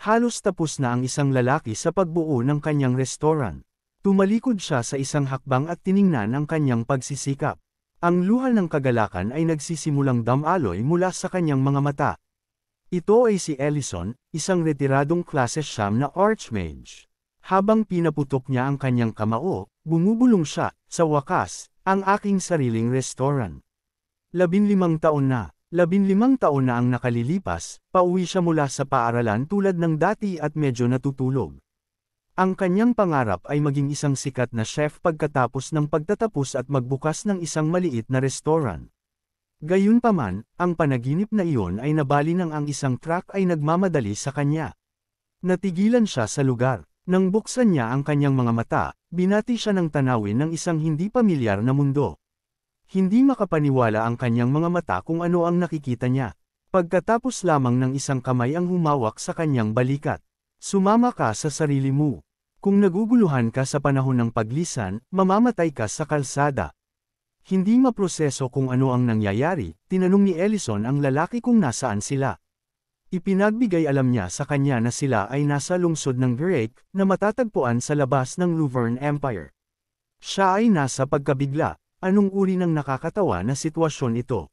Halos tapos na ang isang lalaki sa pagbuo ng kanyang restaurant. Tumalikod siya sa isang hakbang at tiningnan ang kanyang pagsisikap. Ang luha ng kagalakan ay nagsisimulang damaloy mula sa kanyang mga mata. Ito ay si Ellison, isang retiradong klase siyam na archmage. Habang pinaputok niya ang kanyang kamao, bumubulong siya, sa wakas, ang aking sariling restaurant. 15 taon na. 15 taon na ang nakalilipas, pauwi siya mula sa paaralan tulad ng dati at medyo natutulog. Ang kanyang pangarap ay maging isang sikat na chef pagkatapos ng pagtatapos at magbukas ng isang maliit na restaurant. Gayunpaman, ang panaginip na iyon ay nabali nang ang isang truck ay nagmamadali sa kanya. Natigilan siya sa lugar. Nang buksan niya ang kanyang mga mata, binati siya ng tanawin ng isang hindi pamilyar na mundo. Hindi makapaniwala ang kanyang mga mata kung ano ang nakikita niya. Pagkatapos lamang ng isang kamay ang humawak sa kanyang balikat. Sumama ka sa sarili mo. Kung naguguluhan ka sa panahon ng paglisan, mamamatay ka sa kalsada. Hindi maproseso kung ano ang nangyayari, tinanong ni Ellison ang lalaki kung nasaan sila. Ipinagbigay alam niya sa kanya na sila ay nasa lungsod ng Drake, na matatagpuan sa labas ng Luverne Empire. Siya ay nasa pagkabigla. Anong uri ng nakakatawa na sitwasyon ito?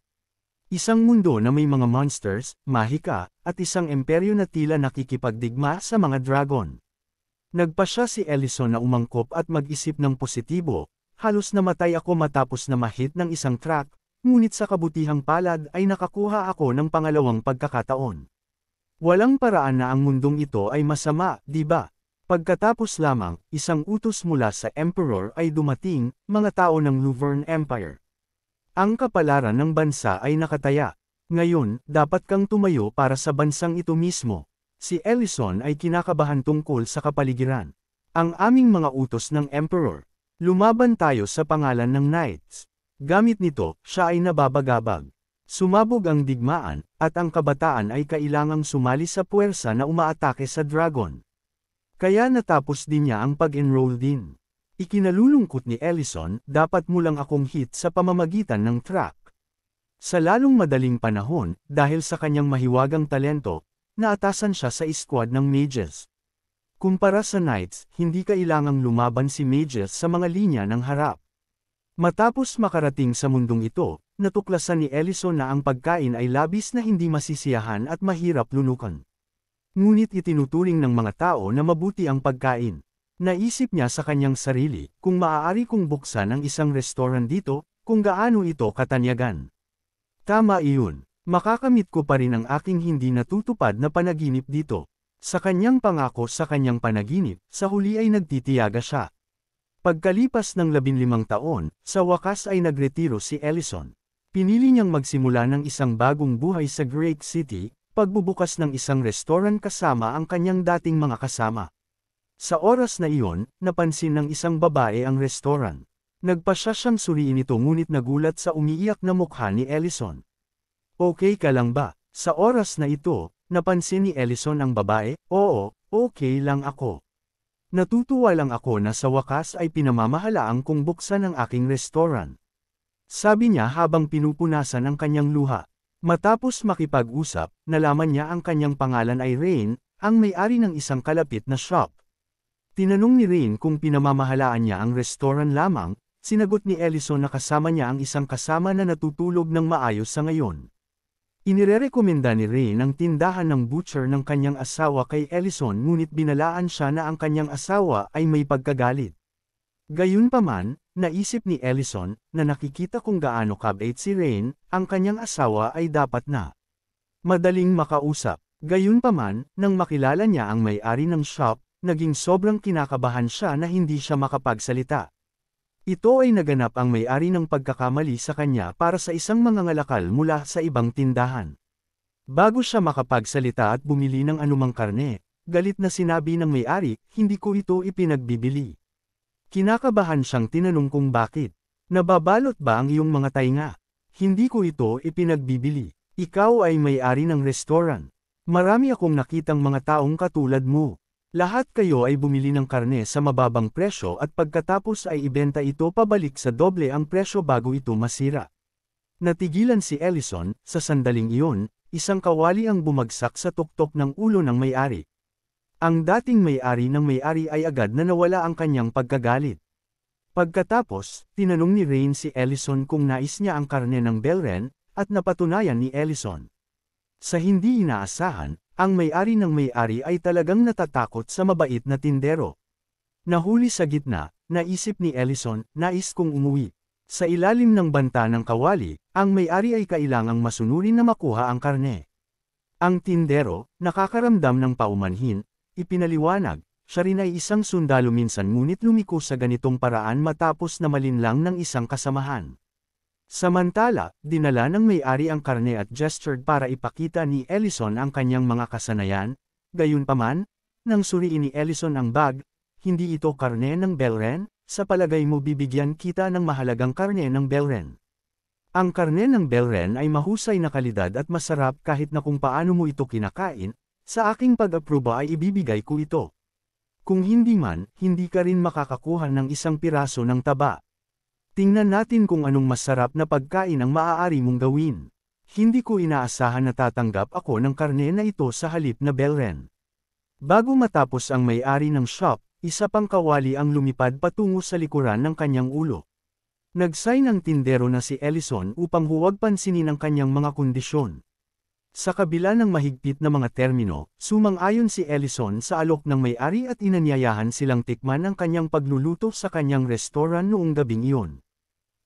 Isang mundo na may mga monsters, mahika, at isang imperyo na tila nakikipagdigma sa mga dragon. Nagpasya si Ellison na umangkop at mag-isip ng positibo. Halos namatay ako matapos na mahit ng isang truck, ngunit sa kabutihang palad ay nakakuha ako ng pangalawang pagkakataon. Walang paraan na ang mundong ito ay masama, di ba? Pagkatapos lamang, isang utos mula sa Emperor ay dumating, mga tao ng Luverne Empire. Ang kapalaran ng bansa ay nakataya. Ngayon, dapat kang tumayo para sa bansang ito mismo. Si Ellison ay kinakabahan tungkol sa kapaligiran. Ang aming mga utos ng Emperor. Lumaban tayo sa pangalan ng Knights. Gamit nito, siya ay nababagabag. Sumabog ang digmaan, at ang kabataan ay kailangang sumali sa puwersa na umaatake sa dragon. Kaya natapos din niya ang pag-enroll din. Ikinalulungkot ni Ellison, dapat mo lang akong hit sa pamamagitan ng track. Sa lalong madaling panahon, dahil sa kanyang mahiwagang talento, naatasan siya sa squad ng mages. Kumpara sa knights, hindi kailangang lumaban si mages sa mga linya ng harap. Matapos makarating sa mundong ito, natuklasan ni Ellison na ang pagkain ay labis na hindi masisiyahan at mahirap lunukan. Ngunit itinuturing ng mga tao na mabuti ang pagkain. Naisip niya sa kanyang sarili, kung maaari kong buksan ang isang restaurant dito, kung gaano ito katanyagan. Tama iyon, makakamit ko pa rin ang aking hindi natutupad na panaginip dito. Sa kanyang pangako sa kanyang panaginip, sa huli ay nagtitiyaga siya. Pagkalipas ng 15 taon, sa wakas ay nagretiro si Ellison. Pinili niyang magsimula ng isang bagong buhay sa Great City, pagbubukas ng isang restaurant kasama ang kanyang dating mga kasama. Sa oras na iyon, napansin ng isang babae ang restaurant. Nagpasya siyang suriin ito ngunit nagulat sa umiiyak na mukha ni Ellison. Okay ka lang ba? Sa oras na ito, napansin ni Ellison ang babae, oo, okay lang ako. Natutuwa lang ako na sa wakas ay pinamamahalaang kong buksan ang aking restaurant. Sabi niya habang pinupunasan ang kanyang luha. Matapos makipag-usap, nalaman niya ang kanyang pangalan ay Rain, ang may-ari ng isang kalapit na shop. Tinanong ni Rain kung pinamamahalaan niya ang restaurant lamang, sinagot ni Ellison na kasama niya ang isang kasama na natutulog ng maayos sa ngayon. Inirerekomenda ni Rain ang tindahan ng butcher ng kanyang asawa kay Ellison ngunit binalaan siya na ang kanyang asawa ay may pagkagalit. Gayunpaman, naisip ni Ellison, na nakikita kung gaano kabait si Rain, ang kanyang asawa ay dapat na madaling makausap. Gayunpaman, nang makilala niya ang may-ari ng shop, naging sobrang kinakabahan siya na hindi siya makapagsalita. Ito ay naganap ang may-ari ng pagkakamali sa kanya para sa isang mangangalakal mula sa ibang tindahan. Bago siya makapagsalita at bumili ng anumang karne, galit na sinabi ng may-ari, hindi ko ito ipinagbibili. Kinakabahan siyang tinanong kung bakit. Nababalot ba ang iyong mga tainga? Hindi ko ito ipinagbibili. Ikaw ay may-ari ng restaurant. Marami akong nakitang mga taong katulad mo. Lahat kayo ay bumili ng karne sa mababang presyo at pagkatapos ay ibenta ito pabalik sa doble ang presyo bago ito masira. Natigilan si Ellison, sa sandaling iyon, isang kawali ang bumagsak sa tuktok ng ulo ng may-ari. Ang dating may-ari ng may-ari ay agad na nawala ang kanyang pagkagalit. Pagkatapos, tinanong ni Rain si Ellison kung nais niya ang karne ng Belren, at napatunayan ni Ellison. Sa hindi inaasahan, ang may-ari ng may-ari ay talagang natatakot sa mabait na tindero. Nahuli sa gitna, naisip ni Ellison, nais kong umuwi. Sa ilalim ng banta ng kawali, ang may-ari ay kailangang masunurin na makuha ang karne. Ang tindero, nakakaramdam ng paumanhin, ipinaliwanag, siya rin ay isang sundalo minsan ngunit lumiko sa ganitong paraan matapos na malinlang ng isang kasamahan. Samantala, dinala ng may-ari ang karne at gestured para ipakita ni Ellison ang kanyang mga kasanayan, gayunpaman, nang suriin ni Ellison ang bag, hindi ito karne ng Belren, sa palagay mo bibigyan kita ng mahalagang karne ng Belren. Ang karne ng Belren ay mahusay na kalidad at masarap kahit na kung paano mo ito kinakain, sa aking pag-aproba ay ibibigay ko ito. Kung hindi man, hindi ka rin makakakuha ng isang piraso ng taba. Tingnan natin kung anong masarap na pagkain ang maaari mong gawin. Hindi ko inaasahan na tatanggap ako ng karne na ito sa halip na Belren. Bago matapos ang may-ari ng shop, isa pang kawali ang lumipad patungo sa likuran ng kanyang ulo. Nag-sign ang tindero na si Ellison upang huwag pansinin ang kanyang mga kondisyon. Sa kabila ng mahigpit na mga termino, sumang-ayon si Ellison sa alok ng may-ari at inanyayahan silang tikman ang kanyang pagluluto sa kanyang restaurant noong gabing iyon.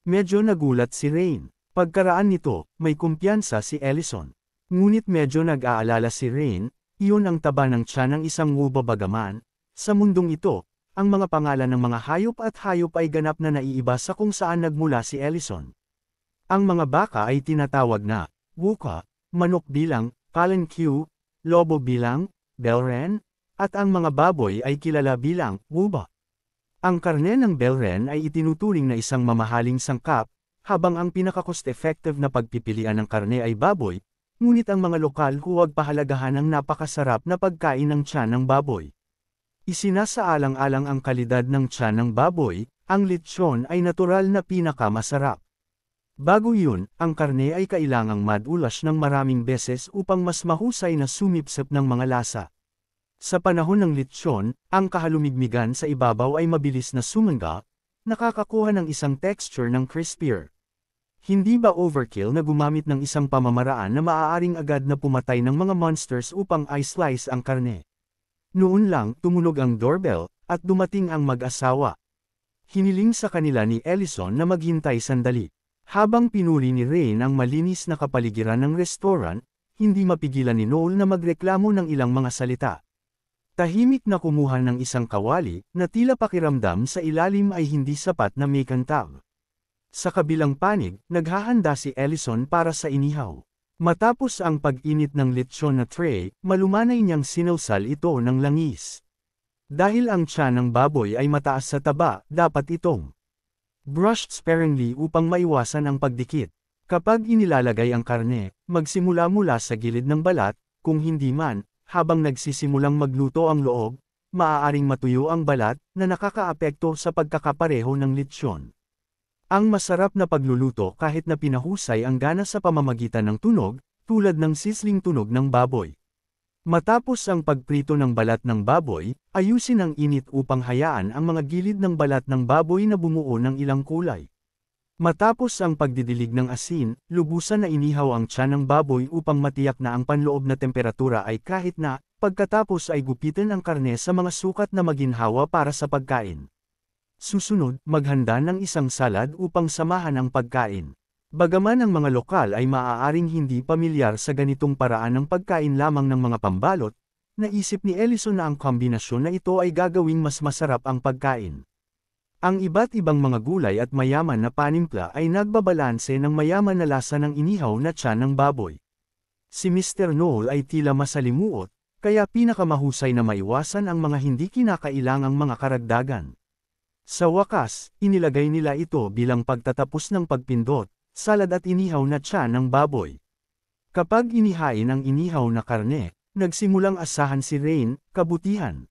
Medyo nagulat si Rain. Pagkaraan nito, may kumpiyansa si Ellison. Ngunit medyo nag-aalala si Rain, iyon ang taba ng tiyan ng isang nguba bagaman. Sa mundong ito, ang mga pangalan ng mga hayop at hayop ay ganap na naiiba sa kung saan nagmula si Ellison. Ang mga baka ay tinatawag na wuka, manok bilang Palanque, lobo bilang Belren, at ang mga baboy ay kilala bilang wuba. Ang karne ng Belren ay itinuturing na isang mamahaling sangkap, habang ang pinaka-cost-effective na pagpipilian ng karne ay baboy, ngunit ang mga lokal huwag pahalagahan ang napakasarap na pagkain ng tiyan ng baboy. Isinasaalang-alang ang kalidad ng tiyan ng baboy, ang lechon ay natural na pinakamasarap. Bago yun, ang karne ay kailangang madulas ng maraming beses upang mas mahusay na sumipsip ng mga lasa. Sa panahon ng lechon, ang kahalumigmigan sa ibabaw ay mabilis na sumangga, nakakakuha ng isang texture ng crispier. Hindi ba overkill na gumamit ng isang pamamaraan na maaaring agad na pumatay ng mga monsters upang i-slice ang karne? Noon lang tumunog ang doorbell, at dumating ang mag-asawa. Hiniling sa kanila ni Ellison na maghintay sandali. Habang pinuri ni Rain ang malinis na kapaligiran ng restaurant, hindi mapigilan ni Noel na magreklamo ng ilang mga salita. Tahimik na kumuha ng isang kawali, na tila pakiramdam sa ilalim ay hindi sapat na may kantab. Sa kabilang panig, naghahanda si Ellison para sa inihaw. Matapos ang pag-init ng lechon na tray, malumanay niyang sinalsal ito ng langis. Dahil ang tiyan ng baboy ay mataas sa taba, dapat itong brushed sparingly upang maiwasan ang pagdikit. Kapag inilalagay ang karne, magsimula mula sa gilid ng balat, kung hindi man, habang nagsisimulang magluto ang loob, maaaring matuyo ang balat, na nakakaapekto sa pagkakapareho ng lechon. Ang masarap na pagluluto kahit na pinahusay ang gana sa pamamagitan ng tunog, tulad ng sizzling tunog ng baboy. Matapos ang pagprito ng balat ng baboy, ayusin ang init upang hayaan ang mga gilid ng balat ng baboy na bumuo ng ilang kulay. Matapos ang pagdidilig ng asin, lubusan na inihaw ang tiyan ng baboy upang matiyak na ang panloob na temperatura ay kahit na, pagkatapos ay gupitin ang karne sa mga sukat na maginhawa para sa pagkain. Susunod, maghanda ng isang salad upang samahan ang pagkain. Bagaman ang mga lokal ay maaaring hindi pamilyar sa ganitong paraan ng pagkain lamang ng mga pambalot, naisip ni Ellison na ang kombinasyon na ito ay gagawing mas masarap ang pagkain. Ang iba't ibang mga gulay at mayaman na panimpla ay nagbabalanse ng mayaman na lasa ng inihaw na tiyan ng baboy. Si Mr. Noel ay tila masalimuot, kaya pinakamahusay na maiwasan ang mga hindi kinakailangang mga karagdagan. Sa wakas, inilagay nila ito bilang pagtatapos ng pagpindot, salad at inihaw na tiyan ng baboy. Kapag inihain ang inihaw na karne, nagsimulang asahan si Rain, kabutihan.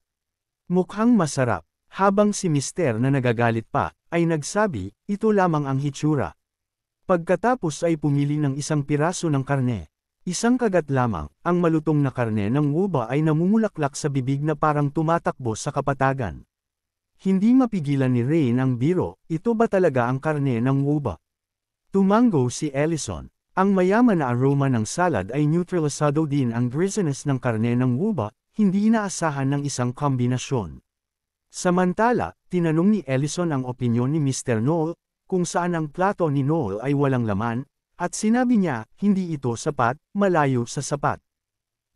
Mukhang masarap, habang si Mister na nagagalit pa, ay nagsabi, ito lamang ang hitsura. Pagkatapos ay pumili ng isang piraso ng karne. Isang kagat lamang, ang malutong na karne ng wuba ay namumulaklak sa bibig na parang tumatakbo sa kapatagan. Hindi mapigilan ni Rain ang biro, ito ba talaga ang karne ng wuba? Tumango si Ellison. Ang mayaman na aroma ng salad ay neutralisado din ang grissiness ng karne ng wuba, hindi inaasahan ng isang kombinasyon. Samantala, tinanong ni Ellison ang opinyon ni Mr. Noel, kung saan ang plato ni Noel ay walang laman, at sinabi niya, hindi ito sapat, malayo sa sapat.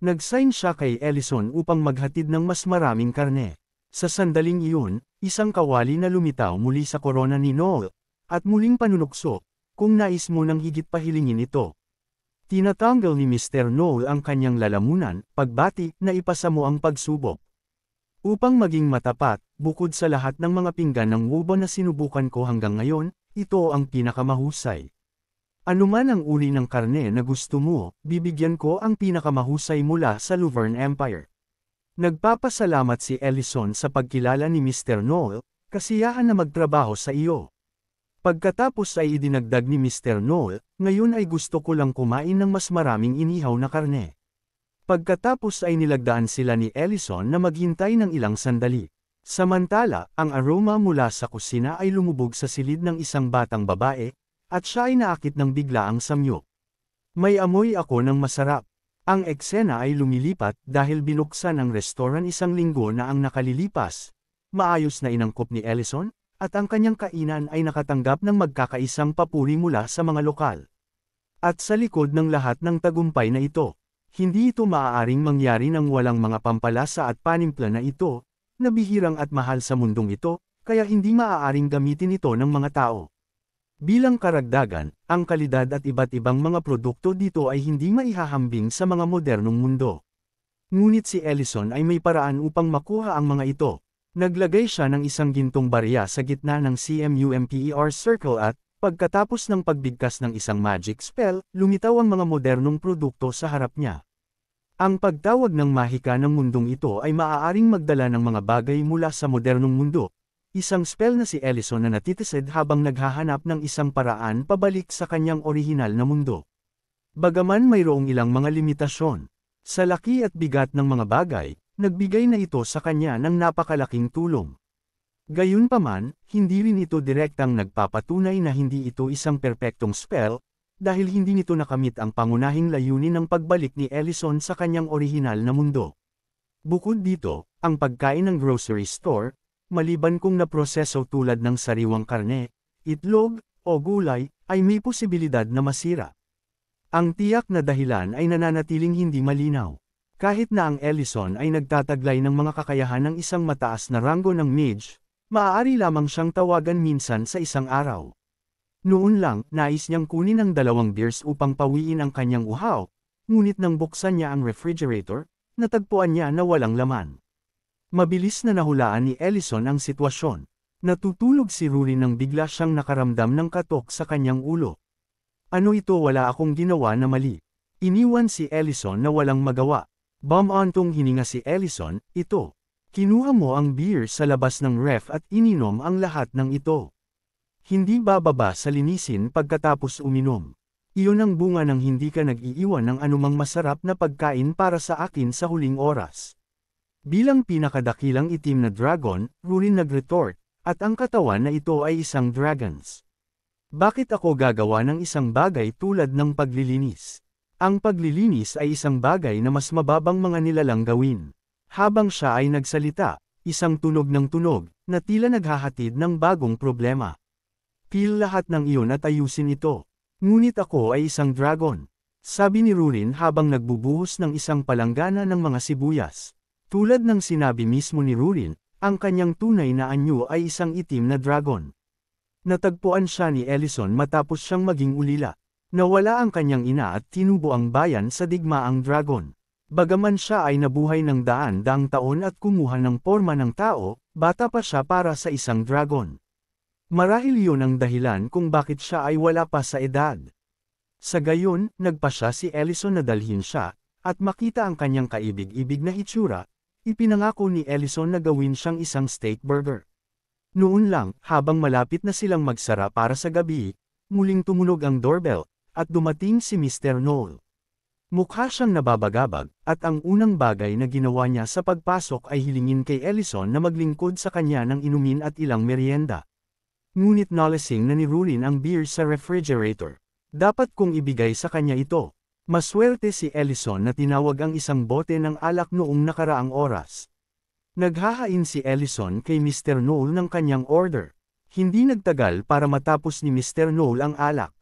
Nag-sign siya kay Ellison upang maghatid ng mas maraming karne. Sa sandaling iyon, isang kawali na lumitaw muli sa korona ni Noel, at muling panunukso, kung nais mo nang higit pa hilingin ito. Tinatanggal ni Mr. Noel ang kanyang lalamunan, pagbati, na ipasa mo ang pagsubok. Upang maging matapat, bukod sa lahat ng mga pinggan ng wuba na sinubukan ko hanggang ngayon, ito ang pinakamahusay. Anuman ang uri ng karne na gusto mo, bibigyan ko ang pinakamahusay mula sa Luverne Empire. Nagpapasalamat si Ellison sa pagkilala ni Mr. Noel, kasiyahan na magtrabaho sa iyo. Pagkatapos ay idinagdag ni Mr. Noel, ngayon ay gusto ko lang kumain ng mas maraming inihaw na karne. Pagkatapos ay nilagdaan sila ni Ellison na maghintay ng ilang sandali. Samantala, ang aroma mula sa kusina ay lumubog sa silid ng isang batang babae, at siya ay naakit ng biglaang samyo. May amoy ako ng masarap. Ang eksena ay lumilipat dahil binuksan ang restoran isang linggo na ang nakalilipas. Maayos na inangkop ni Ellison, at ang kanyang kainan ay nakatanggap ng magkakaisang papuri mula sa mga lokal. At sa likod ng lahat ng tagumpay na ito, hindi ito maaaring mangyari nang walang mga pampalasa at panimpla na ito, na bihirang at mahal sa mundong ito, kaya hindi maaaring gamitin ito ng mga tao. Bilang karagdagan, ang kalidad at iba't ibang mga produkto dito ay hindi maihahambing sa mga modernong mundo. Ngunit si Ellison ay may paraan upang makuha ang mga ito. Naglagay siya ng isang gintong barya sa gitna ng CMUMPER circle at, pagkatapos ng pagbigkas ng isang magic spell, lumitaw ang mga modernong produkto sa harap niya. Ang pagtawag ng mahika ng mundong ito ay maaaring magdala ng mga bagay mula sa modernong mundo. Isang spell na si Ellison na natitisid habang naghahanap ng isang paraan pabalik sa kanyang orihinal na mundo. Bagaman mayroong ilang mga limitasyon, sa laki at bigat ng mga bagay, nagbigay na ito sa kanya ng napakalaking tulong. Gayunpaman, hindi rin ito direktang nagpapatunay na hindi ito isang perpektong spell, dahil hindi nito nakamit ang pangunahing layunin ng pagbalik ni Ellison sa kanyang orihinal na mundo. Bukod dito, ang pagkain ng grocery store, maliban kung naproseso tulad ng sariwang karne, itlog, o gulay, ay may posibilidad na masira. Ang tiyak na dahilan ay nananatiling hindi malinaw. Kahit na ang Ellison ay nagtataglay ng mga kakayahan ng isang mataas na ranggo ng mage, maaari lamang siyang tawagan minsan sa isang araw. Noon lang, nais niyang kunin ang 2 beers upang pawiin ang kanyang uhaw, ngunit nang buksan niya ang refrigerator, natagpuan niya na walang laman. Mabilis na nahulaan ni Ellison ang sitwasyon. Natutulog si Rory nang bigla siyang nakaramdam ng katok sa kanyang ulo. Ano ito, wala akong ginawa na mali. Iniwan si Ellison na walang magawa. Bumantong hininga si Ellison, ito. Kinuha mo ang beer sa labas ng ref at ininom ang lahat ng ito. Hindi bababa sa linisin pagkatapos uminom. Iyon ang bunga ng hindi ka nag-iiwan ng anumang masarap na pagkain para sa akin sa huling oras. Bilang pinakadakilang itim na dragon, Rory nag-retort, at ang katawan na ito ay isang dragon's. Bakit ako gagawa ng isang bagay tulad ng paglilinis? Ang paglilinis ay isang bagay na mas mababang mga nilalang gawin. Habang siya ay nagsalita, isang tunog ng tunog, na tila naghahatid ng bagong problema. Pil lahat ng iyon at ayusin ito. Ngunit ako ay isang dragon. Sabi ni Rurin habang nagbubuhos ng isang palanggana ng mga sibuyas. Tulad ng sinabi mismo ni Rurin, ang kanyang tunay na anyo ay isang itim na dragon. Natagpuan siya ni Ellison matapos siyang maging ulila. Nawala ang kanyang ina at tinubo ang bayan sa digmaang dragon. Bagaman siya ay nabuhay ng daan-daang taon at kumuha ng porma ng tao, bata pa siya para sa isang dragon. Marahil iyon ang dahilan kung bakit siya ay wala pa sa edad. Sa gayon, nagpa siya si Ellison na dalhin siya, at makita ang kanyang kaibig-ibig na hitsura, ipinangako ni Ellison na gawin siyang isang steak burger. Noon lang, habang malapit na silang magsara para sa gabi, muling tumunog ang doorbell, at dumating si Mr. Noel. Mukha siyang nababagabag, at ang unang bagay na ginawa niya sa pagpasok ay hilingin kay Ellison na maglingkod sa kanya ng inumin at ilang merienda. Ngunit nalasing na ni Rurin ang beer sa refrigerator. Dapat kong ibigay sa kanya ito. Maswerte si Ellison na tinawag ang isang bote ng alak noong nakaraang oras. Naghahain si Ellison kay Mr. Noel ng kanyang order. Hindi nagtagal para matapos ni Mr. Noel ang alak.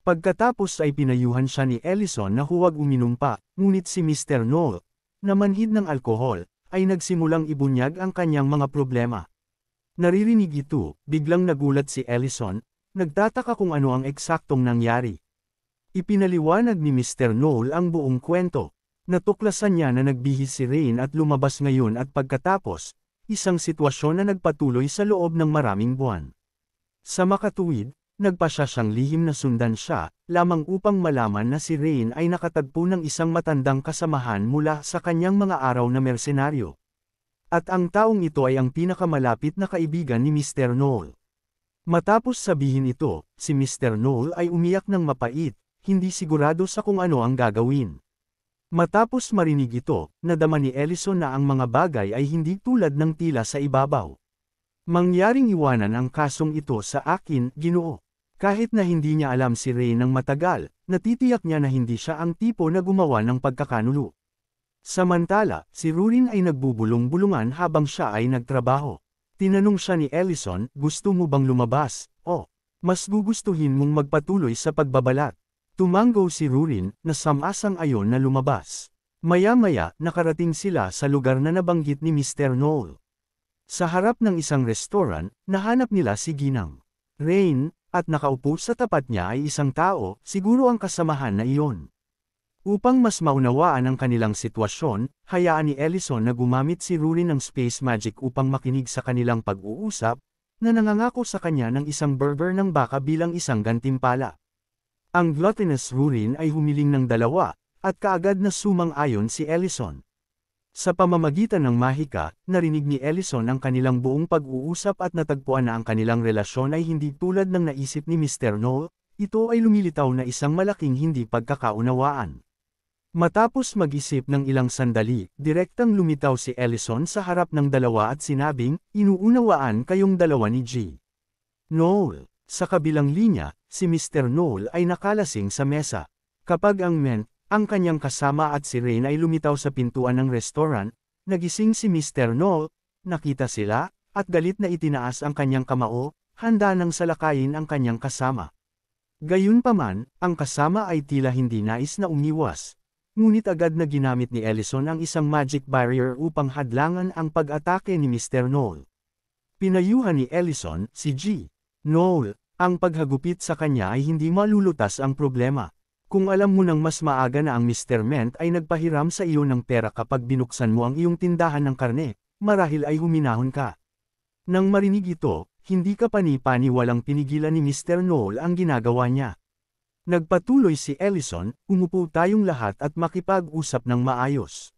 Pagkatapos ay pinayuhan siya ni Ellison na huwag uminom pa, ngunit si Mr. Noel, na manhid ng alkohol, ay nagsimulang ibunyag ang kanyang mga problema. Naririnig ito, biglang nagulat si Ellison, nagtataka kung ano ang eksaktong nangyari. Ipinaliwanag ni Mr. Noel ang buong kwento. Natuklasan niya na nagbihis si Rain at lumabas ngayon at pagkatapos, isang sitwasyon na nagpatuloy sa loob ng maraming buwan. Sa makatuwid, nagpasya siyang lihim na sundan siya, lamang upang malaman na si Rain ay nakatagpo ng isang matandang kasamahan mula sa kanyang mga araw na mersenaryo. At ang taong ito ay ang pinakamalapit na kaibigan ni Mr. Noel. Matapos sabihin ito, si Mr. Noel ay umiyak ng mapait, hindi sigurado sa kung ano ang gagawin. Matapos marinig ito, nadama ni Ellison na ang mga bagay ay hindi tulad ng tila sa ibabaw. Mangyaring iwanan ang kasong ito sa akin, Ginoo. Kahit na hindi niya alam si Ray ng matagal, natitiyak niya na hindi siya ang tipo na gumawa ng pagkakanulo. Samantala, si Rurin ay nagbubulong-bulungan habang siya ay nagtrabaho. Tinanong siya ni Ellison, gusto mo bang lumabas, o mas gugustuhin mong magpatuloy sa pagbabalat? Tumanggo si Rurin, na samasang-ayon na lumabas. Maya-maya, nakarating sila sa lugar na nabanggit ni Mr. Noel. Sa harap ng isang restaurant, nahanap nila si Ginang Rain, at nakaupo sa tapat niya ay isang tao, siguro ang kasamahan na iyon. Upang mas maunawaan ang kanilang sitwasyon, hayaan ni Ellison na gumamit si Rurin ng Space Magic upang makinig sa kanilang pag-uusap, na nangangako sa kanya ng isang burger ng baka bilang isang gantimpala. Ang gluttonous Rurin ay humiling ng dalawa, at kaagad na sumang-ayon si Ellison. Sa pamamagitan ng mahika, narinig ni Ellison ang kanilang buong pag-uusap at natagpuan na ang kanilang relasyon ay hindi tulad ng naisip ni Mr. Noel, ito ay lumilitaw na isang malaking hindi pagkakaunawaan. Matapos mag-isip ng ilang sandali, direktang lumitaw si Ellison sa harap ng dalawa at sinabing, inuunawaan kayong dalawa ni G. Noel. Sa kabilang linya, si Mr. Noel ay nakalasing sa mesa. Kapag ang kanyang kasama at si Rain ay lumitaw sa pintuan ng restaurant, nagising si Mr. Noel, nakita sila, at galit na itinaas ang kanyang kamao, handa nang salakayin ang kanyang kasama. Gayunpaman, ang kasama ay tila hindi nais na umiwas. Ngunit agad na ginamit ni Ellison ang isang magic barrier upang hadlangan ang pag-atake ni Mr. Noel. Pinayuhan ni Ellison, si G. Noel, ang paghagupit sa kanya ay hindi malulutas ang problema. Kung alam mo nang mas maaga na ang Mr. Ment ay nagpahiram sa iyo ng pera kapag binuksan mo ang iyong tindahan ng karne, marahil ay huminahon ka. Nang marinig ito, hindi ka pani-paniwalang pinigilan ni Mr. Noel ang ginagawa niya. Nagpatuloy si Ellison, umupo tayong lahat at makipag-usap ng maayos.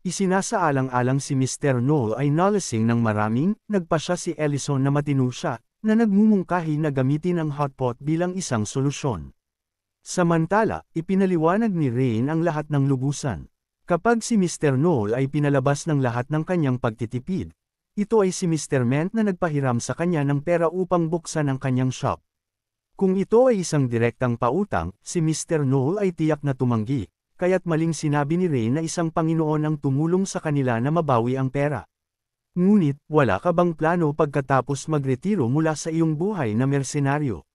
Isinasaalang-alang si Mr. Noel ay nalasing ng maraming, nagpasya si Ellison na matino siya, na nagmumungkahi na gamitin ang hotpot bilang isang solusyon. Samantala, ipinaliwanag ni Rain ang lahat ng lubusan. Kapag si Mr. Noel ay pinalabas ng lahat ng kanyang pagtitipid, ito ay si Mr. Ment na nagpahiram sa kanya ng pera upang buksan ang kanyang shop. Kung ito ay isang direktang pautang, si Mr. Noel ay tiyak na tumanggi, kaya't maling sinabi ni Rain na isang Panginoon ang tumulong sa kanila na mabawi ang pera. Ngunit, wala ka bang plano pagkatapos magretiro mula sa iyong buhay na mersenaryo?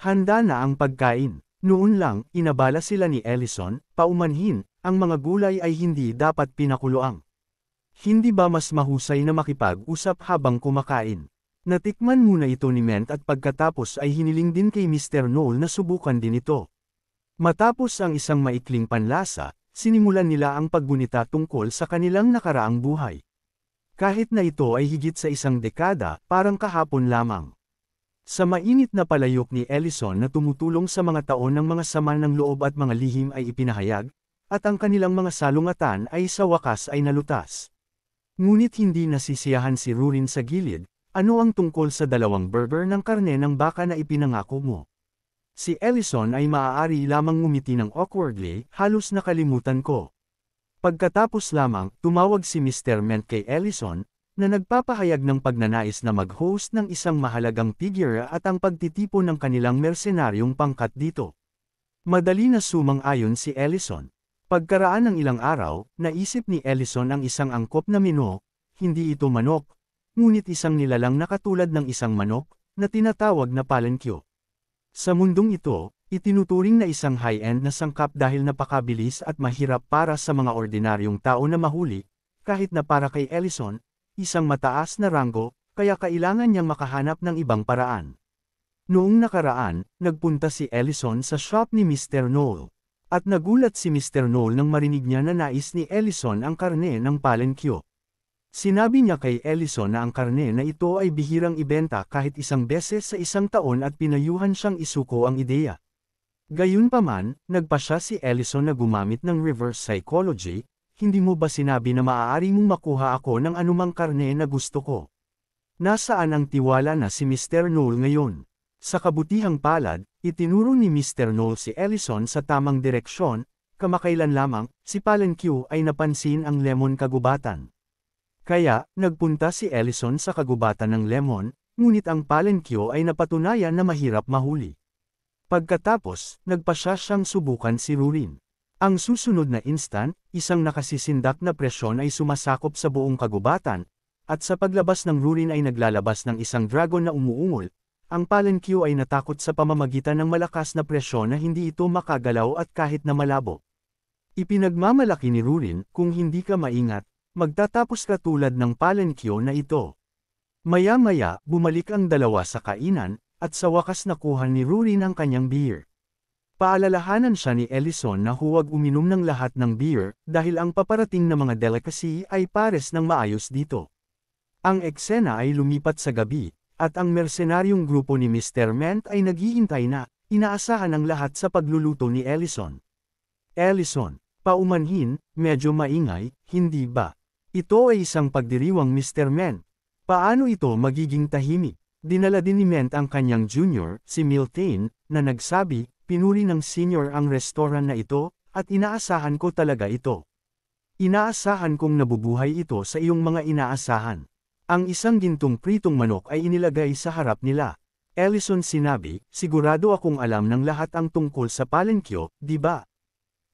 Handa na ang pagkain. Noon lang, inabala sila ni Ellison, paumanhin, ang mga gulay ay hindi dapat pinakuluang. Hindi ba mas mahusay na makipag-usap habang kumakain? Natikman muna ito ni Ment at pagkatapos ay hiniling din kay Mr. Noel na subukan din ito. Matapos ang isang maikling panlasa, sinimulan nila ang paggunita tungkol sa kanilang nakaraang buhay. Kahit na ito ay higit sa isang dekada, parang kahapon lamang. Sa mainit na palayok ni Ellison na tumutulong sa mga taon ng mga sama ng loob at mga lihim ay ipinahayag, at ang kanilang mga salungatan ay sa wakas ay nalutas. Ngunit hindi nasisiyahan si Rurin sa gilid, ano ang tungkol sa 2 burger ng karne ng baka na ipinangako mo? Si Ellison ay maaari lamang ngumiti ng awkwardly, halos nakalimutan ko. Pagkatapos lamang, tumawag si Mr. Ment kay Ellison, na nagpapahayag ng pagnanais na mag-host ng isang mahalagang figure at ang pagtitipon ng kanilang mersenaryong pangkat dito. Madali na sumang-ayon si Ellison. Pagkaraan ng ilang araw, naisip ni Ellison ang isang angkop na mino, hindi ito manok, ngunit isang nilalang na katulad ng isang manok, na tinatawag na palenkyo. Sa mundong ito, itinuturing na isang high-end na sangkap dahil napakabilis at mahirap para sa mga ordinaryong tao na mahuli, kahit na para kay Ellison, isang mataas na ranggo, kaya kailangan niyang makahanap ng ibang paraan. Noong nakaraan, nagpunta si Ellison sa shop ni Mr. Noel. At nagulat si Mr. Noel nang marinig niya na nais ni Ellison ang karne ng palenkyo. Sinabi niya kay Ellison na ang karne na ito ay bihirang ibenta kahit isang beses sa isang taon at pinayuhan siyang isuko ang ideya. Gayunpaman, nagpasya si Ellison na gumamit ng reverse psychology, hindi mo ba sinabi na maaari mong makuha ako ng anumang karne na gusto ko? Nasaan ang tiwala na si Mr. Noel ngayon? Sa kabutihang palad, itinuro ni Mr. Noel si Ellison sa tamang direksyon, kamakailan lamang, si Palenkyo ay napansin ang lemon kagubatan. Kaya, nagpunta si Ellison sa kagubatan ng lemon, ngunit ang palenkyo ay napatunayan na mahirap mahuli. Pagkatapos, nagpasya siyang subukan si Rurin. Ang susunod na instant, isang nakasisindak na presyon ay sumasakop sa buong kagubatan, at sa paglabas ng Rurin ay naglalabas ng isang dragon na umuungol. Ang palenkyo ay natakot sa pamamagitan ng malakas na presyon na hindi ito makagalaw at kahit na malabo. Ipinagmamalaki ni Rurin, kung hindi ka maingat, magtatapos ka tulad ng palenkyo na ito. Maya-maya, bumalik ang dalawa sa kainan, at sa wakas nakuha ni Rurin ang kanyang beer. Paalalahanan siya ni Ellison na huwag uminom ng lahat ng beer, dahil ang paparating na mga delicacy ay pares ng maayos dito. Ang eksena ay lumipat sa gabi, at ang mersenaryong grupo ni Mr. Ment ay naghihintay na, inaasahan ang lahat sa pagluluto ni Ellison. Ellison, paumanhin, medyo maingay, hindi ba? Ito ay isang pagdiriwang Mr. Ment. Paano ito magiging tahimik? Dinala din ni Ment ang kanyang junior, si Miltain, na nagsabi, pinuri ng senior ang restoran na ito, at inaasahan ko talaga ito. Inaasahan kong nabubuhay ito sa iyong mga inaasahan. Ang isang gintong pritong manok ay inilagay sa harap nila. Ellison sinabi, sigurado akong alam ng lahat ang tungkol sa palenkyo, di ba?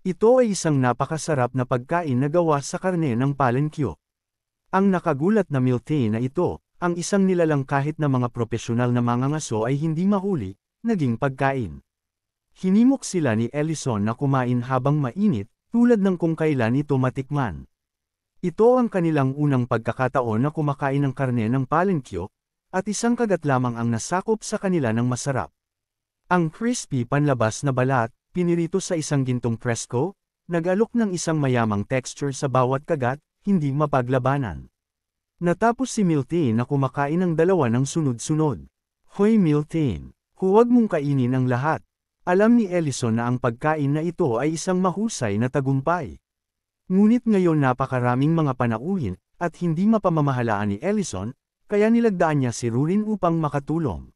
Ito ay isang napakasarap na pagkain na gawa sa karne ng palenkyo. Ang nakagulat na Miltain na ito, ang isang nilalang kahit na mga profesional na mangangaso ay hindi mahuli, naging pagkain. Hinimok sila ni Ellison na kumain habang mainit, tulad ng kung kailan ito matikman. Ito ang kanilang unang pagkakataon na kumakain ng karne ng palenkyo, at isang kagat lamang ang nasakop sa kanila ng masarap. Ang crispy panlabas na balat, pinirito sa isang gintong presko, nag-alok ng isang mayamang texture sa bawat kagat, hindi mapaglabanan. Natapos si Miltain na kumakain ng dalawa ng sunod-sunod. Hoy Miltain, huwag mong kainin ang lahat. Alam ni Ellison na ang pagkain na ito ay isang mahusay na tagumpay. Ngunit ngayon napakaraming mga panauhin, at hindi mapamamahalaan ni Ellison, kaya nilagdaan niya si Rurin upang makatulong.